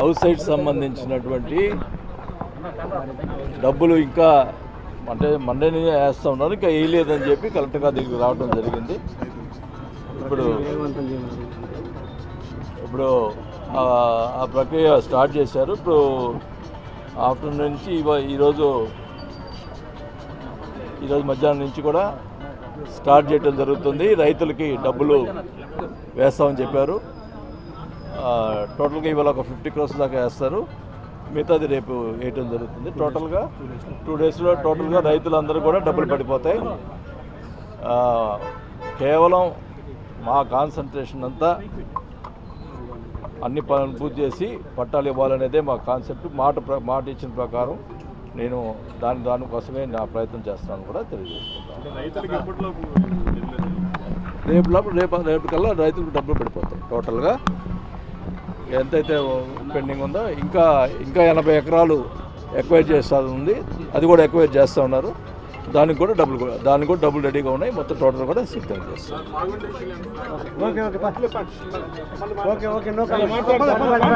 House site సంబంధించినటువంటి డబ్బులు ఇంకా అంటే మండేనే వేస్తూ ఉన్నారు, ఇంకా వేయలేదని చెప్పి కలెక్టర్ గారి దగ్గరికి రావడం జరిగింది. ఇప్పుడు ఆ ప్రక్రియ స్టార్ట్ చేశారు. ఇప్పుడు ఆఫ్టర్నూన్ నుంచి ఈరోజు మధ్యాహ్నం నుంచి కూడా స్టార్ట్ చేయడం జరుగుతుంది. రైతులకి డబ్బులు వేస్తామని చెప్పారు. టోటల్గా ఇవాళ ఒక 50 crores దాకా వేస్తారు, మిగతాది రేపు వేయటం జరుగుతుంది. టోటల్గా 2 daysలో టోటల్గా రైతులందరూ కూడా డబ్బులు పడిపోతాయి. కేవలం మా కాన్సన్ట్రేషన్ అంతా అన్ని పనులు పూర్తి చేసి పట్టాలు ఇవ్వాలనేదే మా కాన్సెప్ట్. మాట ఇచ్చిన ప్రకారం నేను దానికోసమే నా ప్రయత్నం చేస్తాను కూడా తెలియజేసుకుంటాను. రేపు కల్లా రైతులకు డబ్బులు పడిపోతాయి. టోటల్గా ఎంతైతే పెండింగ్ ఉందో ఇంకా 80 ఎకరాలు ఎక్వైర్ చేస్తూ ఉంది, అది కూడా ఎక్వైర్ చేస్తూ ఉన్నారు. దానికి కూడా డబ్బులు రెడీగా ఉన్నాయి. మొత్తం టోటల్ కూడా సిద్ధం చేస్తాం.